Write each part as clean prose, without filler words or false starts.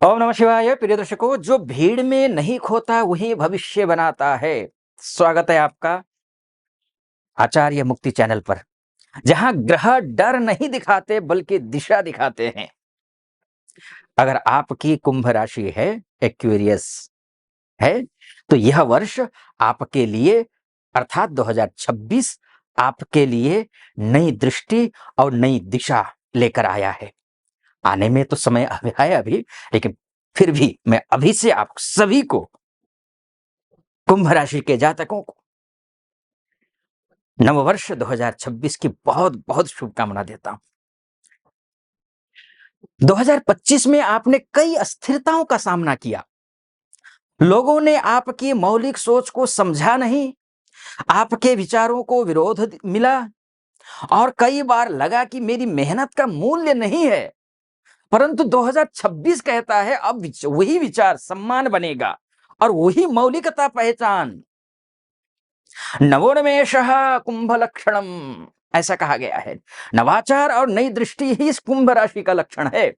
ओम नमः शिवाय। प्रिय दर्शकों, जो भीड़ में नहीं खोता वही भविष्य बनाता है। स्वागत है आपका आचार्य मुक्ति चैनल पर, जहां ग्रह डर नहीं दिखाते बल्कि दिशा दिखाते हैं। अगर आपकी कुंभ राशि है, एक्वेरियस है, तो यह वर्ष आपके लिए अर्थात 2026 आपके लिए नई दृष्टि और नई दिशा लेकर आया है। आने में तो समय है अभी, लेकिन फिर भी मैं अभी से आप सभी को, कुंभ राशि के जातकों को, नववर्ष 2026 की बहुत बहुत शुभकामना देता हूं। 2025 में आपने कई अस्थिरताओं का सामना किया। लोगों ने आपकी मौलिक सोच को समझा नहीं, आपके विचारों को विरोध मिला और कई बार लगा कि मेरी मेहनत का मूल्य नहीं है। परंतु 2026 कहता है अब वही विचार सम्मान बनेगा और वही मौलिकता पहचान। नवोन्मेषः कुंभ लक्षणम, ऐसा कहा गया है। नवाचार और नई दृष्टि ही इस कुंभ राशि का लक्षण है।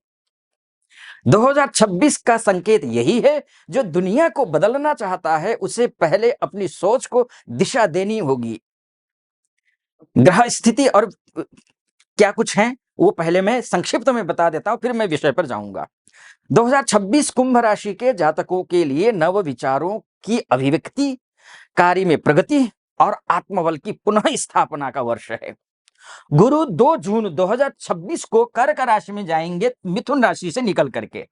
2026 का संकेत यही है। जो दुनिया को बदलना चाहता है उसे पहले अपनी सोच को दिशा देनी होगी। ग्रह स्थिति और क्या कुछ है वो पहले मैं संक्षिप्त में बता देता हूं, फिर मैं विषय पर जाऊंगा। 2026 कुंभ राशि के जातकों के लिए नव विचारों की अभिव्यक्ति, कार्य में प्रगति और आत्मबल की पुनः स्थापना का वर्ष है। गुरु 2 जून 2026 को कर्क राशि में जाएंगे, मिथुन राशि से निकल करके।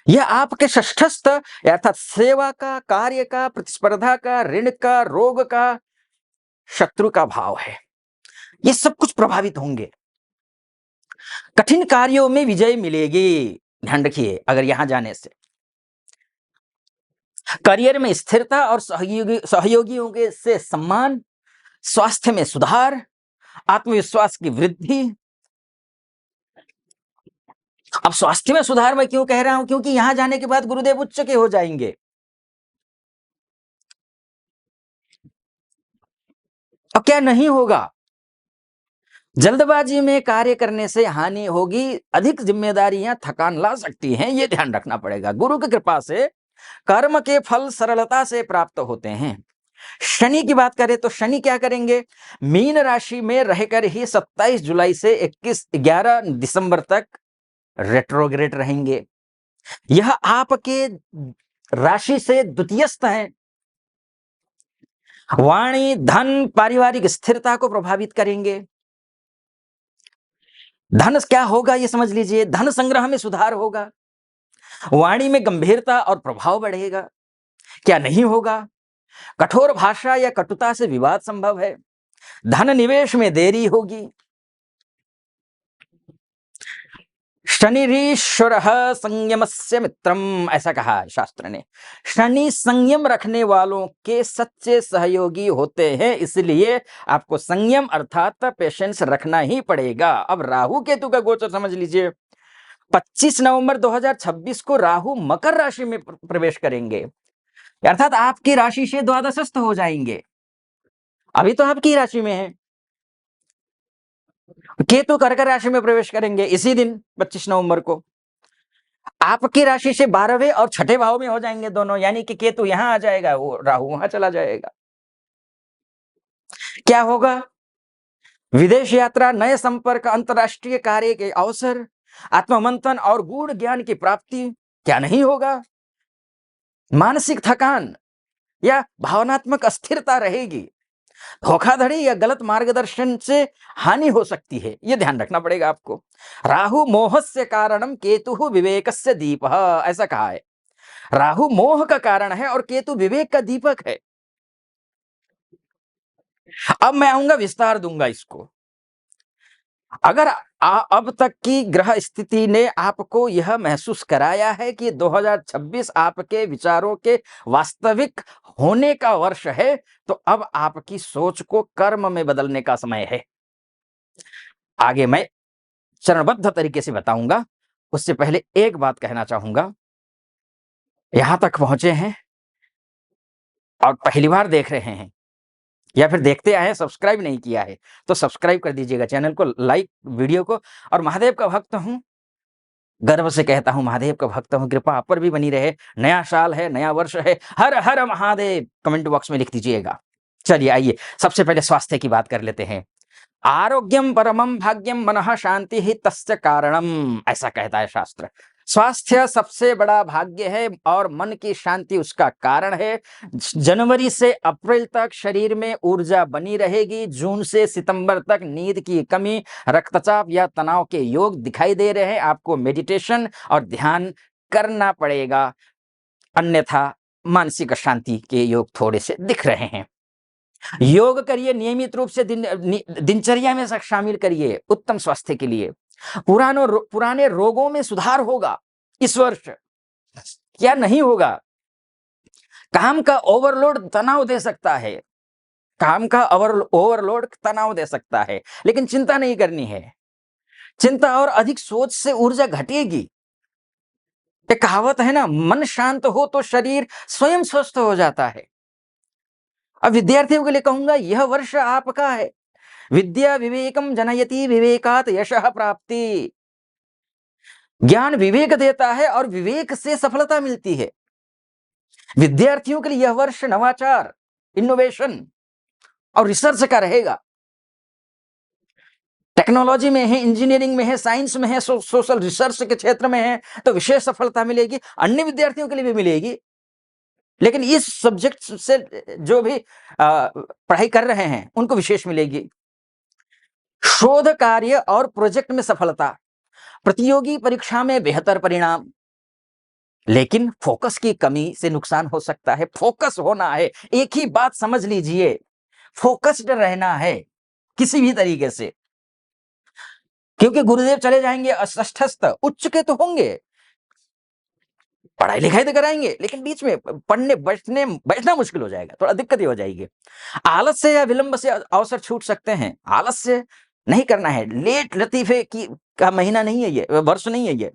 यह आपके षष्ठस्थ अर्थात सेवा का, कार्य का, प्रतिस्पर्धा का, ऋण का, रोग का, शत्रु का भाव है। ये सब कुछ प्रभावित होंगे। कठिन कार्यों में विजय मिलेगी। ध्यान रखिए, अगर यहां जाने से करियर में स्थिरता और सहयोगियों के से सम्मान, स्वास्थ्य में सुधार, आत्मविश्वास की वृद्धि। अब स्वास्थ्य में सुधार मैं क्यों कह रहा हूं? क्योंकि यहां जाने के बाद गुरुदेव उच्च के हो जाएंगे। अब क्या नहीं होगा? जल्दबाजी में कार्य करने से हानि होगी, अधिक जिम्मेदारियां थकान ला सकती हैं, यह ध्यान रखना पड़ेगा। गुरु की कृपा से कर्म के फल सरलता से प्राप्त होते हैं। शनि की बात करें तो शनि क्या करेंगे? मीन राशि में रहकर ही 27 जुलाई से 11 दिसंबर तक रेट्रोग्रेड रहेंगे। यह आपके राशि से द्वितीयस्थ है। वाणी, धन, पारिवारिक स्थिरता को प्रभावित करेंगे। धन क्या होगा ये समझ लीजिए। धन संग्रह में सुधार होगा। वाणी में गंभीरता और प्रभाव बढ़ेगा। क्या नहीं होगा? कठोर भाषा या कटुता से विवाद संभव है। धन निवेश में देरी होगी। शनिरीश्वर संयमस्य मित्रम, ऐसा कहा है शास्त्र ने। शनि संयम रखने वालों के सच्चे सहयोगी होते हैं, इसलिए आपको संयम अर्थात पेशेंस रखना ही पड़ेगा। अब राहु केतु का गोचर समझ लीजिए। 25 नवंबर 2026 को राहु मकर राशि में प्रवेश करेंगे, अर्थात आपकी राशि से द्वादशस्थ हो जाएंगे। अभी तो आपकी राशि में है। केतु कर्क राशि में प्रवेश करेंगे इसी दिन 25 नवंबर को। आपकी राशि से 12वें और 6ठे भाव में हो जाएंगे दोनों, यानी कि केतु यहां आ जाएगा, वो राहु वहां चला जाएगा। क्या होगा? विदेश यात्रा, नए संपर्क, अंतरराष्ट्रीय कार्य के अवसर, आत्ममंथन और गूढ़ ज्ञान की प्राप्ति। क्या नहीं होगा? मानसिक थकान या भावनात्मक अस्थिरता रहेगी। धोखाधड़ी या गलत मार्गदर्शन से हानि हो सकती है, यह ध्यान रखना पड़ेगा आपको। राहु मोहस्य कारणम, केतु विवेकस्य दीपः, ऐसा कहा है। राहु मोह का कारण है और केतु विवेक का दीपक है। अब मैं आऊंगा, विस्तार दूंगा इसको। अगर अब तक की ग्रह स्थिति ने आपको यह महसूस कराया है कि 2026 आपके विचारों के वास्तविक होने का वर्ष है, तो अब आपकी सोच को कर्म में बदलने का समय है। आगे मैं चरणबद्ध तरीके से बताऊंगा। उससे पहले एक बात कहना चाहूंगा। यहां तक पहुंचे हैं और पहली बार देख रहे हैं या फिर देखते आए, सब्सक्राइब नहीं किया है, तो सब्सक्राइब कर दीजिएगा चैनल को, लाइक वीडियो को। और महादेव का भक्त हूं, गर्व से कहता हूं महादेव का भक्त हूं, कृपा आप पर भी बनी रहे। नया साल है, नया वर्ष है, हर हर महादेव कमेंट बॉक्स में लिख दीजिएगा। चलिए आइए सबसे पहले स्वास्थ्य की बात कर लेते हैं। आरोग्यम परमम भाग्यम मनः शांति ही तस्य कारणम, ऐसा कहता है शास्त्र। स्वास्थ्य सबसे बड़ा भाग्य है और मन की शांति उसका कारण है। जनवरी से अप्रैल तक शरीर में ऊर्जा बनी रहेगी। जून से सितंबर तक नींद की कमी, रक्तचाप या तनाव के योग दिखाई दे रहे हैं। आपको मेडिटेशन और ध्यान करना पड़ेगा, अन्यथा मानसिक शांति के योग थोड़े से दिख रहे हैं। योग करिए, नियमित रूप से दिनचर्या में शामिल करिए, उत्तम स्वास्थ्य के लिए। पुराने रोगों में सुधार होगा इस वर्ष। क्या नहीं होगा? काम का ओवरलोड तनाव दे सकता है, काम का ओवरलोड तनाव दे सकता है, लेकिन चिंता नहीं करनी है। चिंता और अधिक सोच से ऊर्जा घटेगी। एक कहावत है ना, मन शांत हो तो शरीर स्वयं स्वस्थ हो जाता है। अब विद्यार्थियों के लिए कहूंगा, यह वर्ष आपका है। विद्या विवेकम जनयति, विवेकात यशः प्राप्ति। ज्ञान विवेक देता है और विवेक से सफलता मिलती है। विद्यार्थियों के लिए यह वर्ष नवाचार, इनोवेशन और रिसर्च का रहेगा। टेक्नोलॉजी में है, इंजीनियरिंग में है, साइंस में है, सोशल रिसर्च के क्षेत्र में है, तो विशेष सफलता मिलेगी। अन्य विद्यार्थियों के लिए भी मिलेगी, लेकिन इस सब्जेक्ट से जो भी पढ़ाई कर रहे हैं उनको विशेष मिलेगी। शोध कार्य और प्रोजेक्ट में सफलता, प्रतियोगी परीक्षा में बेहतर परिणाम, लेकिन फोकस की कमी से नुकसान हो सकता है। फोकस होना है, एक ही बात समझ लीजिए, फोकस्ड रहना है किसी भी तरीके से, क्योंकि गुरुदेव चले जाएंगे अष्टस्थ, उच्च के तो होंगे, पढ़ाई लिखाई तो कराएंगे, लेकिन बीच में पढ़ने बैठना मुश्किल हो जाएगा, थोड़ा दिक्कत ही हो जाएगी। आलस्य या विलंब से अवसर छूट सकते हैं। आलस्य नहीं करना है। लेट लतीफे का महीना नहीं है ये, वर्ष नहीं है ये।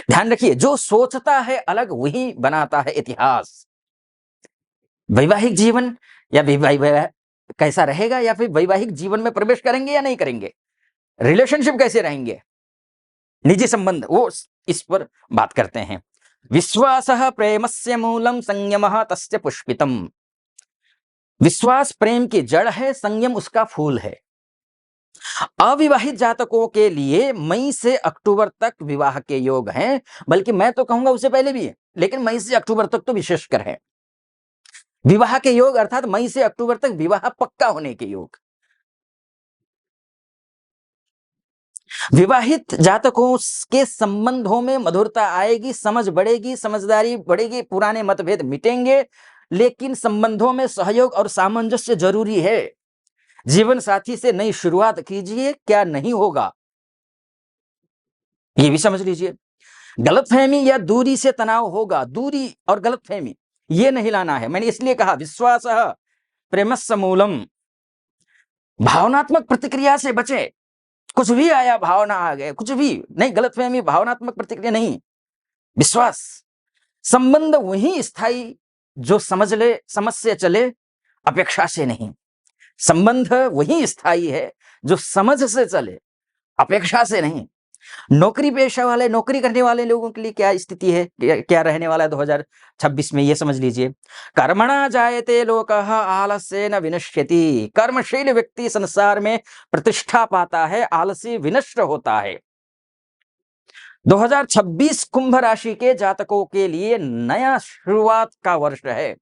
ध्यान रखिए, जो सोचता है अलग वही बनाता है इतिहास। वैवाहिक जीवन या कैसा रहेगा, या फिर वैवाहिक जीवन में प्रवेश करेंगे या नहीं करेंगे, रिलेशनशिप कैसे रहेंगे, निजी संबंध, वो इस पर बात करते हैं। विश्वासः प्रेमस्य मूलम संयमः तस्य पुष्पितम। विश्वास प्रेम की जड़ है, संयम उसका फूल है। अविवाहित जातकों के लिए मई से अक्टूबर तक विवाह के योग हैं, बल्कि मैं तो कहूंगा उससे पहले भी है, लेकिन मई से अक्टूबर तक तो विशेषकर है। विवाह के योग अर्थात मई से अक्टूबर तक विवाह पक्का होने के योग। विवाहित जातकों के संबंधों में मधुरता आएगी, समझ बढ़ेगी, समझदारी बढ़ेगी, पुराने मतभेद मिटेंगे, लेकिन संबंधों में सहयोग और सामंजस्य जरूरी है। जीवन साथी से नई शुरुआत कीजिए, क्या नहीं होगा ये भी समझ लीजिए। गलतफहमी या दूरी से तनाव होगा। दूरी और गलतफहमी ये नहीं लाना है। मैंने इसलिए कहा विश्वासः प्रेमस्य मूलम। भावनात्मक प्रतिक्रिया से बचे। कुछ भी आया, भावना आ गए, कुछ भी नहीं, गलतफहमी, भावनात्मक प्रतिक्रिया नहीं, विश्वास। संबंध वही स्थायी जो समझ से चले, अपेक्षा से नहीं। संबंध वही स्थायी है जो समझ से चले, अपेक्षा से नहीं। नौकरी पेशा वाले, नौकरी करने वाले लोगों के लिए क्या स्थिति है, क्या रहने वाला है 2026 में, ये समझ लीजिए। कर्मणा जायते लोकः आलस्येन विनश्यति। कर्मशील व्यक्ति संसार में प्रतिष्ठा पाता है, आलसी विनष्ट होता है। 2026 कुंभ राशि के जातकों के लिए नया शुरुआत का वर्ष है।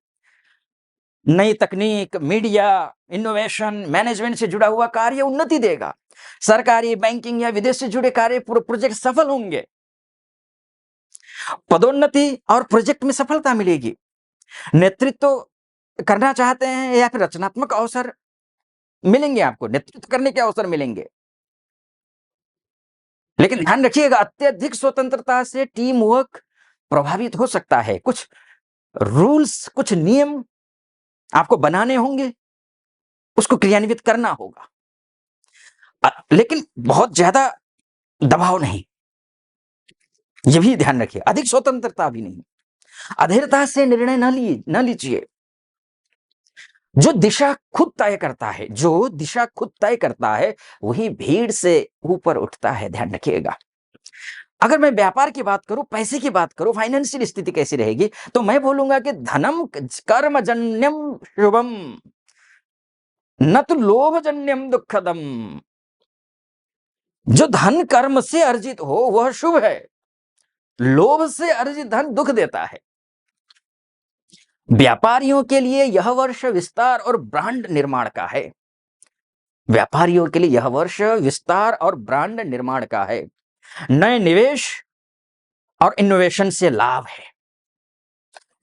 नई तकनीक, मीडिया, इनोवेशन, मैनेजमेंट से जुड़ा हुआ कार्य उन्नति देगा। सरकारी, बैंकिंग या विदेश से जुड़े कार्य, प्रोजेक्ट सफल होंगे। पदोन्नति और प्रोजेक्ट में सफलता मिलेगी। नेतृत्व करना चाहते हैं या फिर रचनात्मक अवसर मिलेंगे, आपको नेतृत्व करने के अवसर मिलेंगे। लेकिन ध्यान रखिएगा, अत्यधिक स्वतंत्रता से टीम वर्क प्रभावित हो सकता है। कुछ रूल्स, कुछ नियम आपको बनाने होंगे, उसको क्रियान्वित करना होगा, लेकिन बहुत ज्यादा दबाव नहीं, ये भी ध्यान रखिए। अधिक स्वतंत्रता भी नहीं, अधीरता से निर्णय न लीजिए। जो दिशा खुद तय करता है, जो दिशा खुद तय करता है, वही भीड़ से ऊपर उठता है, ध्यान रखिएगा। अगर मैं व्यापार की बात करूं, पैसे की बात करूं, फाइनेंशियल स्थिति कैसी रहेगी, तो मैं बोलूंगा कि धनम कर्मजन्यम शुभम, न तो लोभजन्यम दुखदम। जो धन कर्म से अर्जित हो वह शुभ है, लोभ से अर्जित धन दुख देता है। व्यापारियों के लिए यह वर्ष विस्तार और ब्रांड निर्माण का है। व्यापारियों के लिए यह वर्ष विस्तार और ब्रांड निर्माण का है। नए निवेश और इनोवेशन से लाभ है।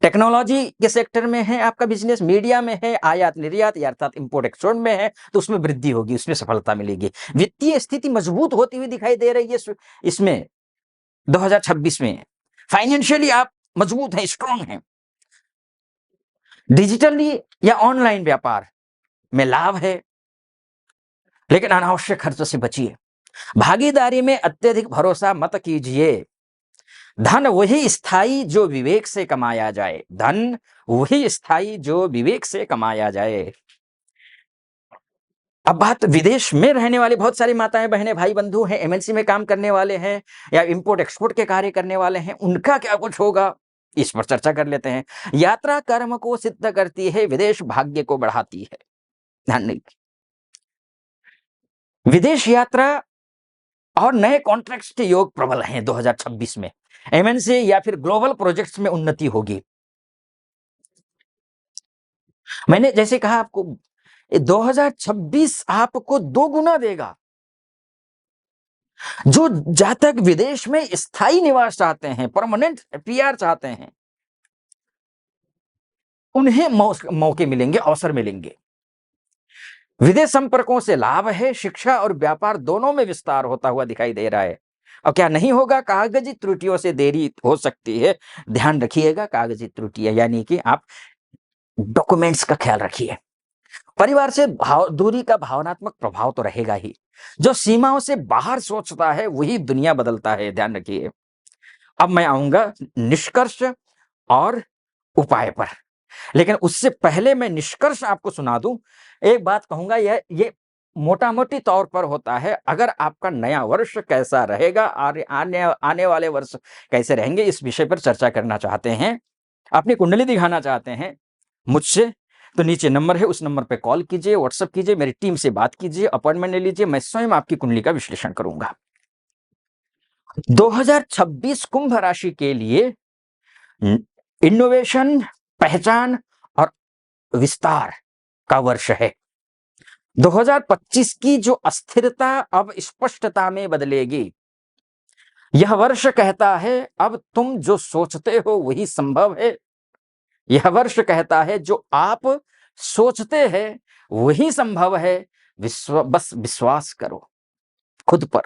टेक्नोलॉजी के सेक्टर में है आपका बिजनेस, मीडिया में है, आयात निर्यात अर्थात इंपोर्ट एक्सपोर्ट में है, तो उसमें वृद्धि होगी, उसमें सफलता मिलेगी। वित्तीय स्थिति मजबूत होती हुई दिखाई दे रही है इसमें 2026 में। फाइनेंशियली आप मजबूत हैं, स्ट्रांग हैं। डिजिटली या ऑनलाइन व्यापार में लाभ है, लेकिन अनावश्यक खर्चों से बचिए। भागीदारी में अत्यधिक भरोसा मत कीजिए। धन वही स्थायी जो विवेक से कमाया जाए, धन वही स्थायी जो विवेक से कमाया जाए। अब बात विदेश में रहने वाले बहुत सारी माताएं बहनें भाई बंधु हैं, एमएनसी में काम करने वाले हैं या इंपोर्ट एक्सपोर्ट के कार्य करने वाले हैं, उनका क्या कुछ होगा, इस पर चर्चा कर लेते हैं। यात्रा कर्म को सिद्ध करती है, विदेश भाग्य को बढ़ाती है। ध्यान नहीं, विदेश यात्रा और नए कॉन्ट्रैक्ट्स के योग प्रबल हैं 2026 में। एमएनसी या फिर ग्लोबल प्रोजेक्ट्स में उन्नति होगी। मैंने जैसे कहा आपको 2026 आपको 2 गुना देगा। जो जातक विदेश में स्थायी निवास चाहते हैं, परमानेंट पीआर चाहते हैं, उन्हें मौके मिलेंगे, अवसर मिलेंगे। विदेश संपर्कों से लाभ है, शिक्षा और व्यापार दोनों में विस्तार होता हुआ दिखाई दे रहा है। और क्या नहीं होगा, कागजी त्रुटियों से देरी हो सकती है, ध्यान रखिएगा। कागजी त्रुटियां यानी कि आप डॉक्यूमेंट्स का ख्याल रखिए। परिवार से दूरी का भावनात्मक प्रभाव तो रहेगा ही। जो सीमाओं से बाहर सोचता है वही दुनिया बदलता है, ध्यान रखिए। अब मैं आऊंगा निष्कर्ष और उपाय पर, लेकिन उससे पहले मैं निष्कर्ष आपको सुना दूं। एक बात कहूंगा, ये मोटा मोटी तौर पर होता है। अगर आपका नया वर्ष कैसा रहेगा, आने वाले वर्ष कैसे रहेंगे, इस विषय पर चर्चा करना चाहते हैं, अपनी कुंडली दिखाना चाहते हैं मुझसे, तो नीचे नंबर है, उस नंबर पे कॉल कीजिए, व्हाट्सएप कीजिए, मेरी टीम से बात कीजिए, अपॉइंटमेंट ले लीजिए। मैं स्वयं आपकी कुंडली का विश्लेषण करूंगा। 2026 कुंभ राशि के लिए इनोवेशन, पहचान और विस्तार का वर्ष है। 2025 की जो अस्थिरता अब स्पष्टता में बदलेगी। यह वर्ष कहता है अब तुम जो सोचते हो वही संभव है। यह वर्ष कहता है जो आप सोचते हैं वही संभव है। बस विश्वास करो खुद पर।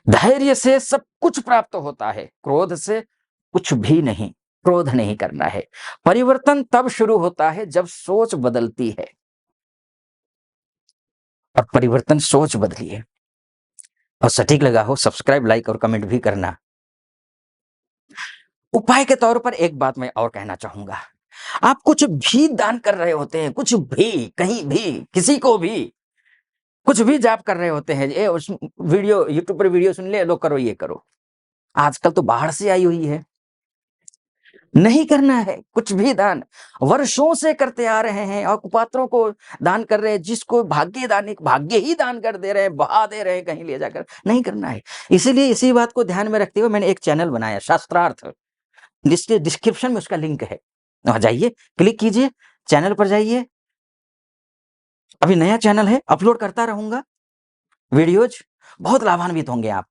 धैर्य से सब कुछ प्राप्त होता है, क्रोध से कुछ भी नहीं। क्रोध नहीं करना है। परिवर्तन तब शुरू होता है जब सोच बदलती है, और परिवर्तन सोच बदलिए। और सटीक लगा हो सब्सक्राइब, लाइक और कमेंट भी करना। उपाय के तौर पर एक बात मैं और कहना चाहूंगा। आप कुछ भी दान कर रहे होते हैं, कुछ भी, कहीं भी, किसी को भी कुछ भी जाप कर रहे होते हैं, ये उस वीडियो यूट्यूब पर वीडियो सुन ले, लो करो ये करो। आजकल तो बाहर से आई हुई है, नहीं करना है कुछ भी दान। वर्षों से करते आ रहे हैं और कुपात्रों को दान कर रहे हैं, जिसको भाग्य ही दान कर दे रहे हैं, बहा दे रहे हैं कहीं ले जाकर, नहीं करना है। इसीलिए इसी बात को ध्यान में रखते हुए मैंने एक चैनल बनाया, शास्त्रार्थ, जिसके डिस्क्रिप्शन में उसका लिंक है, वहां जाइए, क्लिक कीजिए, चैनल पर जाइए। अभी नया चैनल है, अपलोड करता रहूंगा वीडियोज, बहुत लाभान्वित होंगे आप।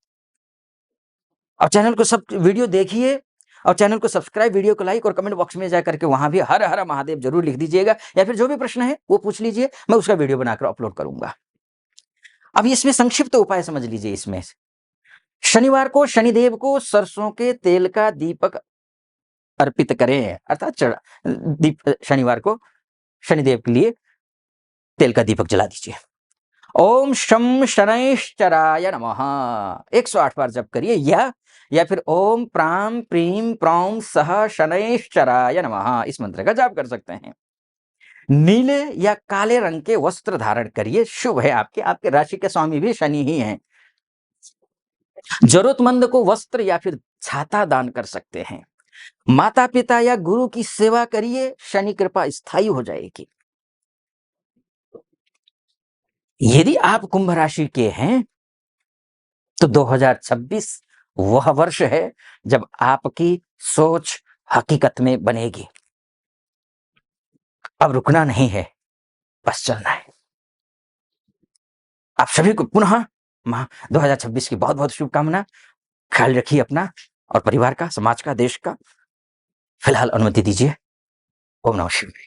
और चैनल को सब वीडियो देखिए, और चैनल को सब्सक्राइब, वीडियो को लाइक और कमेंट बॉक्स में जाकर के वहां भी हर हर महादेव जरूर लिख दीजिएगा, या फिर जो भी प्रश्न है वो पूछ लीजिए, मैं उसका वीडियो बनाकर अपलोड करूंगा। अब इसमें संक्षिप्त उपाय समझ लीजिए। इसमें शनिवार को शनिदेव को सरसों के तेल का दीपक अर्पित करें, अर्थात शनिवार को शनिदेव के लिए तेल का दीपक जला दीजिए। ओम शम शनैश्चराय नमः 108 बार जप करिए, या फिर ओम प्राम प्रीम प्रौम सह शनैश्चराय नमः, इस मंत्र का जाप कर सकते हैं। नीले या काले रंग के वस्त्र धारण करिए, शुभ है आपके राशि के स्वामी भी शनि ही हैं। जरूरतमंद को वस्त्र या फिर छाता दान कर सकते हैं। माता पिता या गुरु की सेवा करिए, शनि कृपा स्थायी हो जाएगी। यदि आप कुंभ राशि के हैं तो 2026 वह वर्ष है जब आपकी सोच हकीकत में बनेगी। अब रुकना नहीं है, बस चलना है। आप सभी को पुनः 2026 की बहुत बहुत शुभकामना। ख्याल रखिए अपना और परिवार का, समाज का, देश का। फिलहाल अनुमति दीजिए। ओम नमः शिवाय।